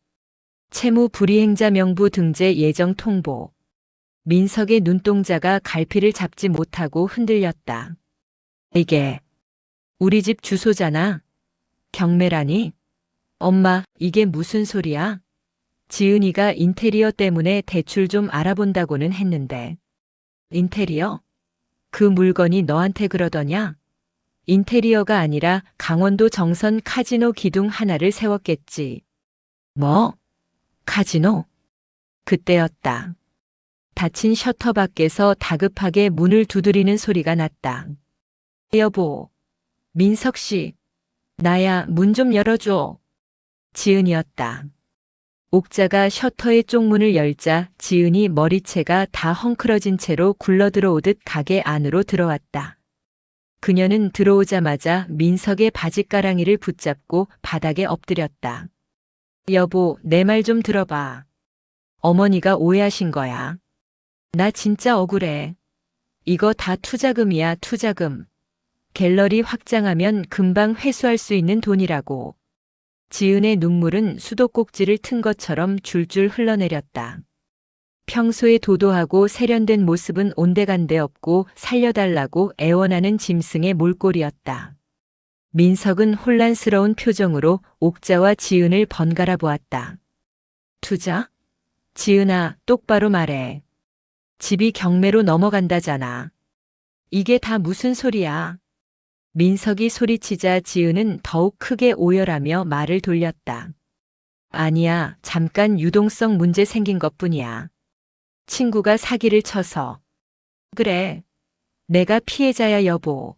채무 불이행자 명부 등재 예정 통보. 민석의 눈동자가 갈피를 잡지 못하고 흔들렸다. 이게 우리 집 주소잖아. 경매라니? 엄마, 이게 무슨 소리야? 지은이가 인테리어 때문에 대출 좀 알아본다고는 했는데. 인테리어? 그 물건이 너한테 그러더냐? 인테리어가 아니라 강원도 정선 카지노 기둥 하나를 세웠겠지. 뭐? 카지노? 그때였다. 닫힌 셔터 밖에서 다급하게 문을 두드리는 소리가 났다. 여보, 민석 씨, 나야, 문 좀 열어줘. 지은이었다. 옥자가 셔터의 쪽문을 열자 지은이 머리채가 다 헝클어진 채로 굴러들어오듯 가게 안으로 들어왔다. 그녀는 들어오자마자 민석의 바짓가랑이를 붙잡고 바닥에 엎드렸다. 여보, 내 말 좀 들어봐. 어머니가 오해하신 거야. 나 진짜 억울해. 이거 다 투자금이야, 투자금. 갤러리 확장하면 금방 회수할 수 있는 돈이라고. 지은의 눈물은 수도꼭지를 튼 것처럼 줄줄 흘러내렸다. 평소에 도도하고 세련된 모습은 온데간데 없고 살려달라고 애원하는 짐승의 몰골이었다. 민석은 혼란스러운 표정으로 옥자와 지은을 번갈아 보았다. 투자? 지은아, 똑바로 말해. 집이 경매로 넘어간다잖아. 이게 다 무슨 소리야? 민석이 소리치자 지은은 더욱 크게 오열하며 말을 돌렸다. 아니야, 잠깐 유동성 문제 생긴 것뿐이야. 친구가 사기를 쳐서. 그래. 내가 피해자야, 여보.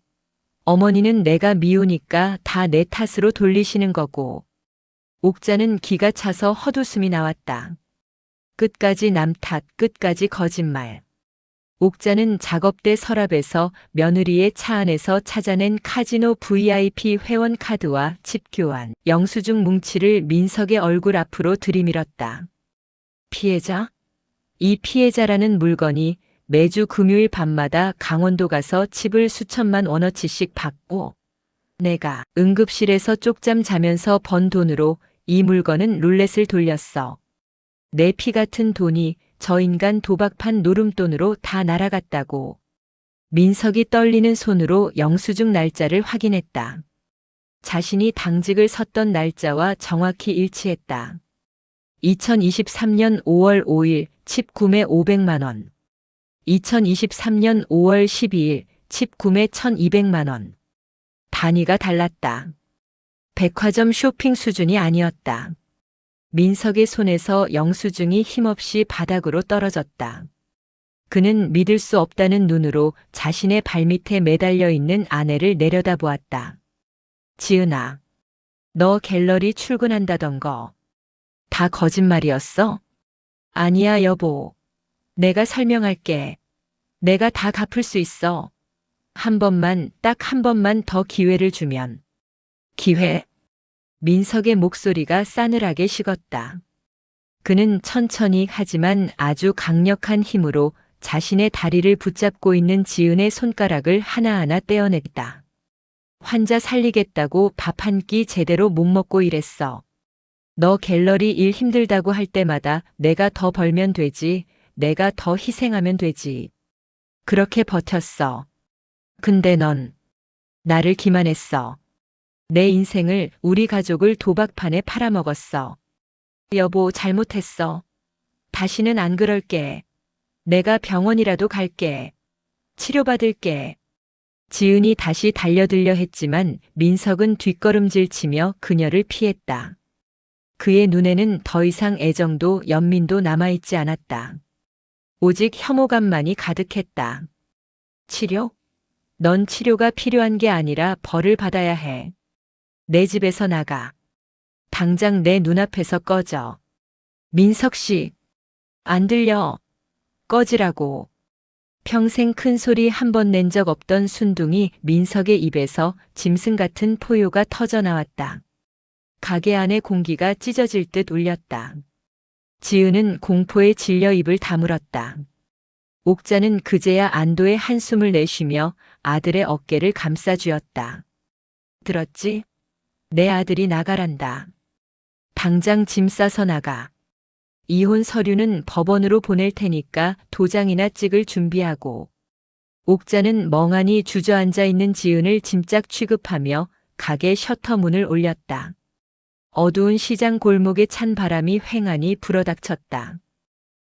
어머니는 내가 미우니까 다 내 탓으로 돌리시는 거고. 옥자는 기가 차서 헛웃음이 나왔다. 끝까지 남 탓, 끝까지 거짓말. 옥자는 작업대 서랍에서 며느리의 차 안에서 찾아낸 카지노 VIP 회원 카드와 칩 교환, 영수증 뭉치를 민석의 얼굴 앞으로 들이밀었다. 피해자? 이 피해자라는 물건이 매주 금요일 밤마다 강원도 가서 칩을 수천만 원어치씩 받고 내가 응급실에서 쪽잠 자면서 번 돈으로 이 물건은 룰렛을 돌렸어. 내 피 같은 돈이 저 인간 도박판 노름돈으로 다 날아갔다고. 민석이 떨리는 손으로 영수증 날짜를 확인했다. 자신이 당직을 섰던 날짜와 정확히 일치했다. 2023년 5월 5일 칩 구매 500만 원. 2023년 5월 12일 칩 구매 1200만 원. 단위가 달랐다. 백화점 쇼핑 수준이 아니었다. 민석의 손에서 영수증이 힘없이 바닥으로 떨어졌다. 그는 믿을 수 없다는 눈으로 자신의 발밑에 매달려 있는 아내를 내려다보았다. 지은아, 너 갤러리 출근한다던 거 다 거짓말이었어? 아니야, 여보. 내가 설명할게. 내가 다 갚을 수 있어. 한 번만, 딱 한 번만 더 기회를 주면. 기회? 민석의 목소리가 싸늘하게 식었다. 그는 천천히 하지만 아주 강력한 힘으로 자신의 다리를 붙잡고 있는 지은의 손가락을 하나하나 떼어냈다. 환자 살리겠다고 밥 한 끼 제대로 못 먹고 일했어. 너 갤러리 일 힘들다고 할 때마다 내가 더 벌면 되지, 내가 더 희생하면 되지. 그렇게 버텼어. 근데 넌 나를 기만했어. 내 인생을, 우리 가족을 도박판에 팔아먹었어. 여보, 잘못했어. 다시는 안 그럴게. 내가 병원이라도 갈게. 치료받을게. 지은이 다시 달려들려 했지만 민석은 뒷걸음질 치며 그녀를 피했다. 그의 눈에는 더 이상 애정도 연민도 남아있지 않았다. 오직 혐오감만이 가득했다. 치료? 넌 치료가 필요한 게 아니라 벌을 받아야 해. 내 집에서 나가. 당장 내 눈앞에서 꺼져. 민석 씨, 안 들려. 꺼지라고. 평생 큰 소리 한 번 낸 적 없던 순둥이 민석의 입에서 짐승 같은 포효가 터져 나왔다. 가게 안의 공기가 찢어질 듯 울렸다. 지은은 공포에 질려 입을 다물었다. 옥자는 그제야 안도의 한숨을 내쉬며 아들의 어깨를 감싸쥐었다. 들었지? 내 아들이 나가란다. 당장 짐 싸서 나가. 이혼 서류는 법원으로 보낼 테니까 도장이나 찍을 준비하고. 옥자는 멍하니 주저앉아 있는 지은을 짐짝 취급하며 가게 셔터 문을 올렸다. 어두운 시장 골목에 찬 바람이 휑하니 불어닥쳤다.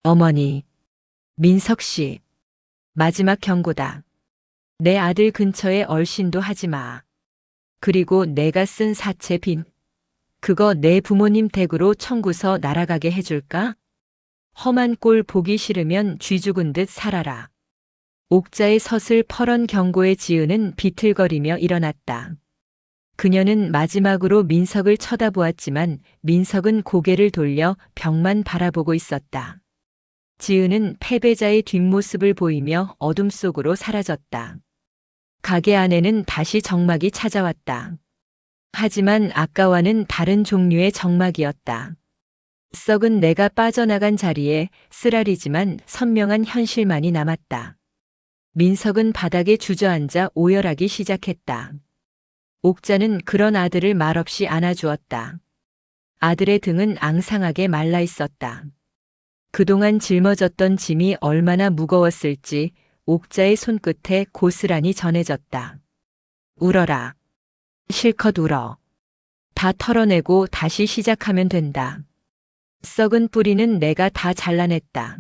어머니, 민석 씨, 마지막 경고다. 내 아들 근처에 얼씬도 하지 마. 그리고 내가 쓴 사채 빚, 그거 내 부모님 댁으로 청구서 날아가게 해줄까? 험한 꼴 보기 싫으면 쥐 죽은 듯 살아라. 옥자의 서슬 퍼런 경고에 지은은 비틀거리며 일어났다. 그녀는 마지막으로 민석을 쳐다보았지만 민석은 고개를 돌려 벽만 바라보고 있었다. 지은은 패배자의 뒷모습을 보이며 어둠 속으로 사라졌다. 가게 안에는 다시 적막이 찾아왔다. 하지만 아까와는 다른 종류의 적막이었다. 썩은 내가 빠져나간 자리에 쓰라리지만 선명한 현실만이 남았다. 민석은 바닥에 주저앉아 오열하기 시작했다. 옥자는 그런 아들을 말없이 안아주었다. 아들의 등은 앙상하게 말라 있었다. 그동안 짊어졌던 짐이 얼마나 무거웠을지 옥자의 손끝에 고스란히 전해졌다. 울어라. 실컷 울어. 다 털어내고 다시 시작하면 된다. 썩은 뿌리는 내가 다 잘라냈다.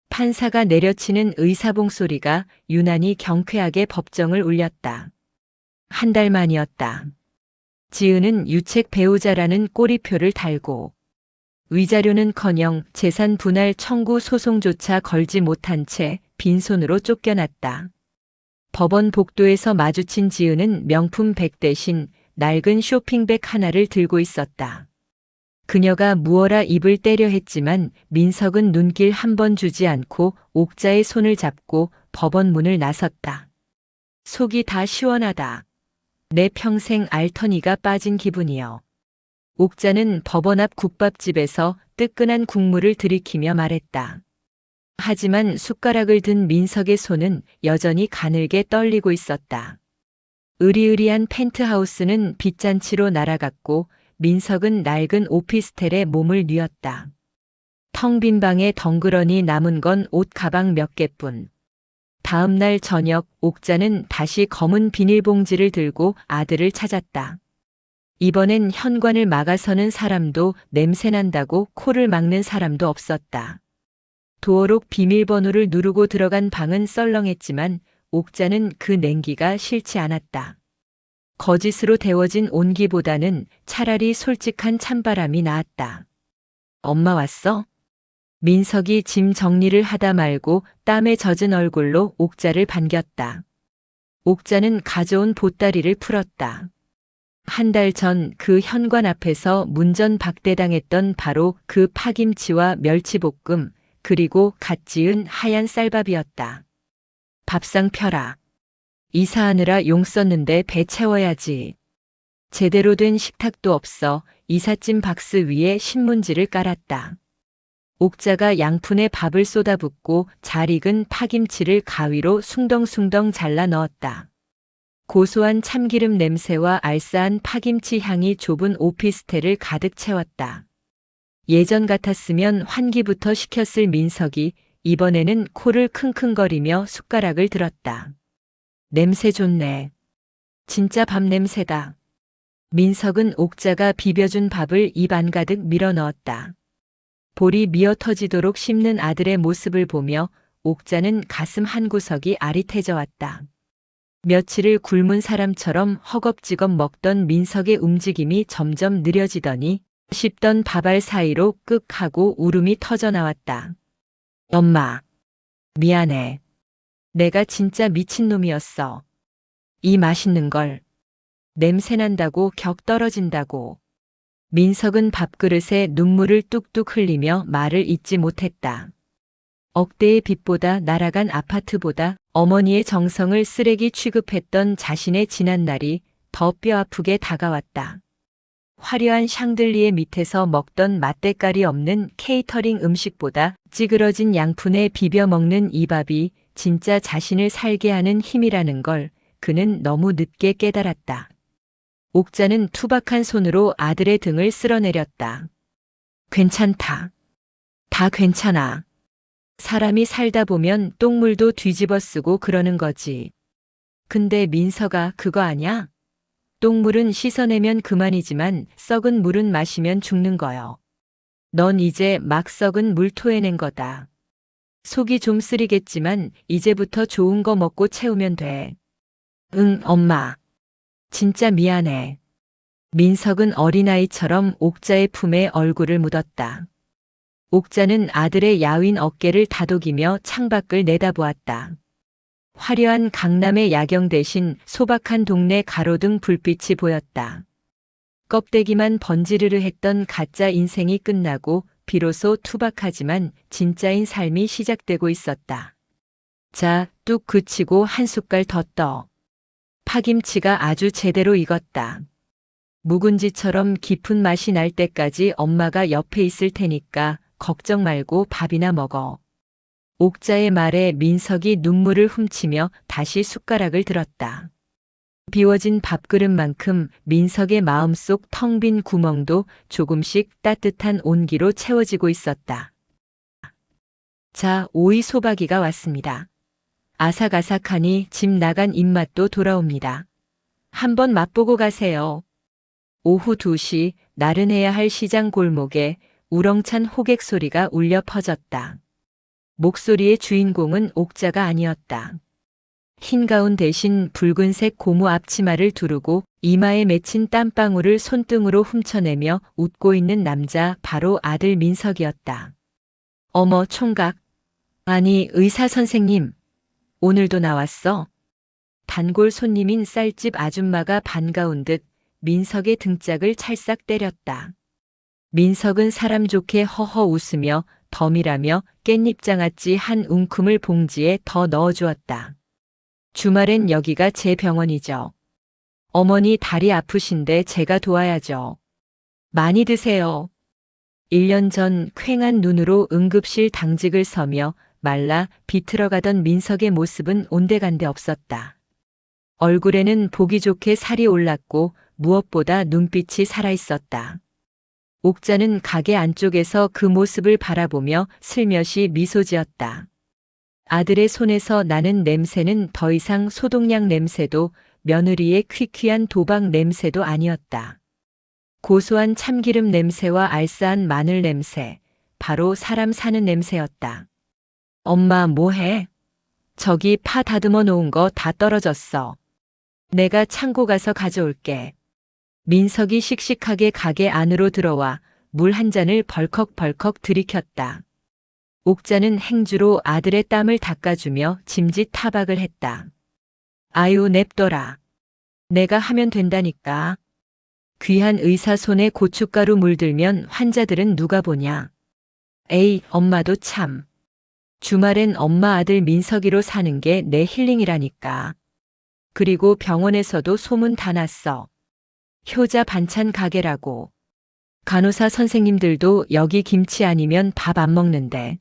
판사가 내려치는 의사봉 소리가 유난히 경쾌하게 법정을 울렸다. 한 달 만이었다. 지은은 유책 배우자라는 꼬리표를 달고 위자료는커녕 재산 분할 청구 소송조차 걸지 못한 채 빈손으로 쫓겨났다. 법원 복도에서 마주친 지은은 명품 백 대신 낡은 쇼핑백 하나를 들고 있었다. 그녀가 무어라 입을 때려 했지만 민석은 눈길 한 번 주지 않고 옥자의 손을 잡고 법원 문을 나섰다. 속이 다 시원하다. 내 평생 알터니가 빠진 기분이여. 옥자는 법원 앞 국밥집에서 뜨끈한 국물을 들이키며 말했다. 하지만 숟가락을 든 민석의 손은 여전히 가늘게 떨리고 있었다. 으리으리한 펜트하우스는 빗잔치로 날아갔고 민석은 낡은 오피스텔에 몸을 뉘었다. 텅 빈 방에 덩그러니 남은 건 옷 가방 몇 개뿐. 다음 날 저녁 옥자는 다시 검은 비닐봉지를 들고 아들을 찾았다. 이번엔 현관을 막아서는 사람도 냄새난다고 코를 막는 사람도 없었다. 도어록 비밀번호를 누르고 들어간 방은 썰렁했지만 옥자는 그 냉기가 싫지 않았다. 거짓으로 데워진 온기보다는 차라리 솔직한 찬바람이 나았다. 엄마 왔어? 민석이 짐 정리를 하다 말고 땀에 젖은 얼굴로 옥자를 반겼다. 옥자는 가져온 보따리를 풀었다. 한 달 전 그 현관 앞에서 문전박대당했던 바로 그 파김치와 멸치볶음, 그리고 갓 지은 하얀 쌀밥이었다. 밥상 펴라. 이사하느라 용 썼는데 배 채워야지. 제대로 된 식탁도 없어 이삿짐 박스 위에 신문지를 깔았다. 옥자가 양푼에 밥을 쏟아붓고 잘 익은 파김치를 가위로 숭덩숭덩 잘라 넣었다. 고소한 참기름 냄새와 알싸한 파김치 향이 좁은 오피스텔을 가득 채웠다. 예전 같았으면 환기부터 시켰을 민석이 이번에는 코를 킁킁거리며 숟가락을 들었다. 냄새 좋네. 진짜 밥 냄새다. 민석은 옥자가 비벼준 밥을 입 안가득 밀어 넣었다. 볼이 미어 터지도록 씹는 아들의 모습을 보며 옥자는 가슴 한구석이 아릿해져 왔다. 며칠을 굶은 사람처럼 허겁지겁 먹던 민석의 움직임이 점점 느려지더니 씹던 밥알 사이로 끄 하고 울음이 터져 나왔다. 엄마, 미안해. 내가 진짜 미친놈이었어. 이 맛있는 걸. 냄새난다고 격 떨어진다고. 민석은 밥그릇에 눈물을 뚝뚝 흘리며 말을 잇지 못했다. 억대의 빚보다 날아간 아파트보다 어머니의 정성을 쓰레기 취급했던 자신의 지난 날이 더 뼈아프게 다가왔다. 화려한 샹들리에 밑에서 먹던 맛대깔이 없는 케이터링 음식보다 찌그러진 양푼에 비벼 먹는 이 밥이 진짜 자신을 살게 하는 힘이라는 걸 그는 너무 늦게 깨달았다. 옥자는 투박한 손으로 아들의 등을 쓸어내렸다. 괜찮다. 다 괜찮아. 사람이 살다 보면 똥물도 뒤집어 쓰고 그러는 거지. 근데 민서가 그거 아냐? 똥물은 씻어내면 그만이지만 썩은 물은 마시면 죽는 거여. 넌 이제 막 썩은 물 토해낸 거다. 속이 좀 쓰리겠지만 이제부터 좋은 거 먹고 채우면 돼. 응, 엄마. 진짜 미안해. 민석은 어린아이처럼 옥자의 품에 얼굴을 묻었다. 옥자는 아들의 야윈 어깨를 다독이며 창밖을 내다보았다. 화려한 강남의 야경 대신 소박한 동네 가로등 불빛이 보였다. 껍데기만 번지르르 했던 가짜 인생이 끝나고 비로소 투박하지만 진짜인 삶이 시작되고 있었다. 자, 뚝 그치고 한 숟갈 더 떠. 파김치가 아주 제대로 익었다. 묵은지처럼 깊은 맛이 날 때까지 엄마가 옆에 있을 테니까 걱정 말고 밥이나 먹어. 옥자의 말에 민석이 눈물을 훔치며 다시 숟가락을 들었다. 비워진 밥그릇만큼 민석의 마음속 텅 빈 구멍도 조금씩 따뜻한 온기로 채워지고 있었다. 자, 오이 소박이가 왔습니다. 아삭아삭하니 집 나간 입맛도 돌아옵니다. 한번 맛보고 가세요. 오후 2시 나른해야 할 시장 골목에 우렁찬 호객 소리가 울려 퍼졌다. 목소리의 주인공은 옥자가 아니었다. 흰 가운 대신 붉은색 고무 앞치마를 두르고 이마에 맺힌 땀방울을 손등으로 훔쳐내며 웃고 있는 남자 바로 아들 민석이었다. 어머 총각. 아니 의사 선생님. 오늘도 나왔어? 단골 손님인 쌀집 아줌마가 반가운 듯 민석의 등짝을 찰싹 때렸다. 민석은 사람 좋게 허허 웃으며 덤이라며 깻잎장아찌 한 움큼을 봉지에 더 넣어주었다. 주말엔 여기가 제 병원이죠. 어머니 다리 아프신데 제가 도와야죠. 많이 드세요. 1년 전 퀭한 눈으로 응급실 당직을 서며 말라 비틀어가던 민석의 모습은 온데간데 없었다. 얼굴에는 보기 좋게 살이 올랐고 무엇보다 눈빛이 살아있었다. 옥자는 가게 안쪽에서 그 모습을 바라보며 슬며시 미소 지었다. 아들의 손에서 나는 냄새는 더 이상 소독약 냄새도 며느리의 퀴퀴한 도박 냄새도 아니었다. 고소한 참기름 냄새와 알싸한 마늘 냄새, 바로 사람 사는 냄새였다. 엄마 뭐해? 저기 파 다듬어 놓은 거 다 떨어졌어. 내가 창고 가서 가져올게. 민석이 씩씩하게 가게 안으로 들어와 물 한 잔을 벌컥벌컥 들이켰다. 옥자는 행주로 아들의 땀을 닦아주며 짐짓 타박을 했다. 아유 냅둬라. 내가 하면 된다니까. 귀한 의사 손에 고춧가루 물들면 환자들은 누가 보냐. 에이 엄마도 참. 주말엔 엄마 아들 민석이로 사는 게 내 힐링이라니까. 그리고 병원에서도 소문 다 났어. 효자 반찬 가게라고. 간호사 선생님들도 여기 김치 아니면 밥 안 먹는데.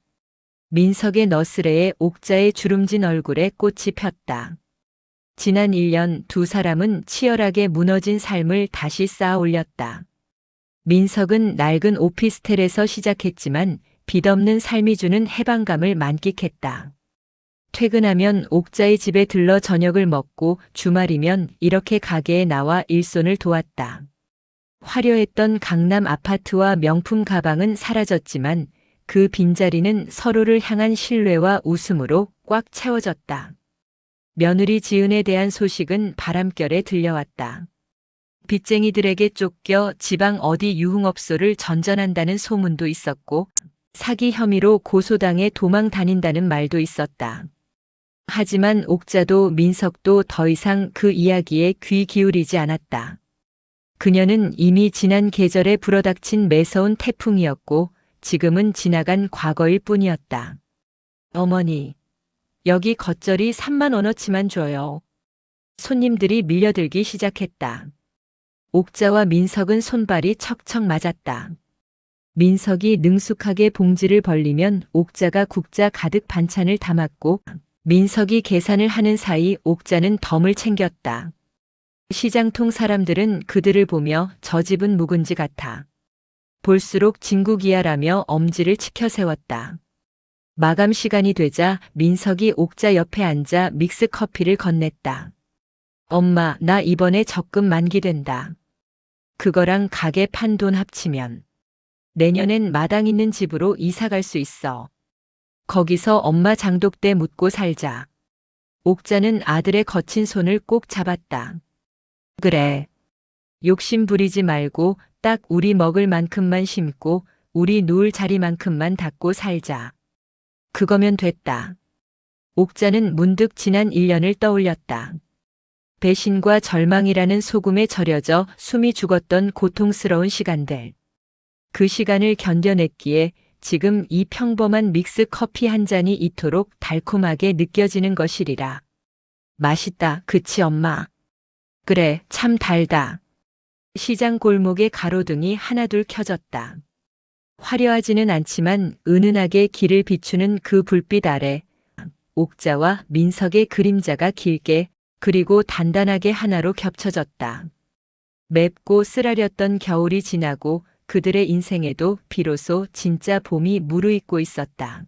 민석의 너스레에 옥자의 주름진 얼굴에 꽃이 폈다. 지난 1년 두 사람은 치열하게 무너진 삶을 다시 쌓아 올렸다. 민석은 낡은 오피스텔에서 시작했지만 빛없는 삶이 주는 해방감을 만끽했다. 퇴근하면 옥자의 집에 들러 저녁을 먹고 주말이면 이렇게 가게에 나와 일손을 도왔다. 화려했던 강남 아파트와 명품 가방은 사라졌지만 그 빈자리는 서로를 향한 신뢰와 웃음으로 꽉 채워졌다. 며느리 지은에 대한 소식은 바람결에 들려왔다. 빚쟁이들에게 쫓겨 지방 어디 유흥업소를 전전한다는 소문도 있었고 사기 혐의로 고소당해 도망 다닌다는 말도 있었다. 하지만 옥자도 민석도 더 이상 그 이야기에 귀 기울이지 않았다. 그녀는 이미 지난 계절에 불어닥친 매서운 태풍이었고 지금은 지나간 과거일 뿐이었다. 어머니, 여기 겉절이 3만 원어치만 줘요. 손님들이 밀려들기 시작했다. 옥자와 민석은 손발이 척척 맞았다. 민석이 능숙하게 봉지를 벌리면 옥자가 국자 가득 반찬을 담았고 민석이 계산을 하는 사이 옥자는 덤을 챙겼다. 시장통 사람들은 그들을 보며 저 집은 묵은지 같아. 볼수록 진국이야라며 엄지를 치켜 세웠다. 마감 시간이 되자 민석이 옥자 옆에 앉아 믹스 커피를 건넸다. 엄마, 나 이번에 적금 만기된다. 그거랑 가게 판 돈 합치면 내년엔 마당 있는 집으로 이사 갈 수 있어. 거기서 엄마 장독대 묻고 살자. 옥자는 아들의 거친 손을 꼭 잡았다. 그래. 욕심 부리지 말고 딱 우리 먹을 만큼만 심고 우리 누울 자리만큼만 닦고 살자. 그거면 됐다. 옥자는 문득 지난 1년을 떠올렸다. 배신과 절망이라는 소금에 절여져 숨이 죽었던 고통스러운 시간들. 그 시간을 견뎌냈기에 지금 이 평범한 믹스 커피 한 잔이 이토록 달콤하게 느껴지는 것이리라. 맛있다, 그치 엄마? 그래, 참 달다. 시장 골목에 가로등이 하나둘 켜졌다. 화려하지는 않지만 은은하게 길을 비추는 그 불빛 아래 옥자와 민석의 그림자가 길게 그리고 단단하게 하나로 겹쳐졌다. 맵고 쓰라렸던 겨울이 지나고 그들의 인생에도 비로소 진짜 봄이 무르익고 있었다.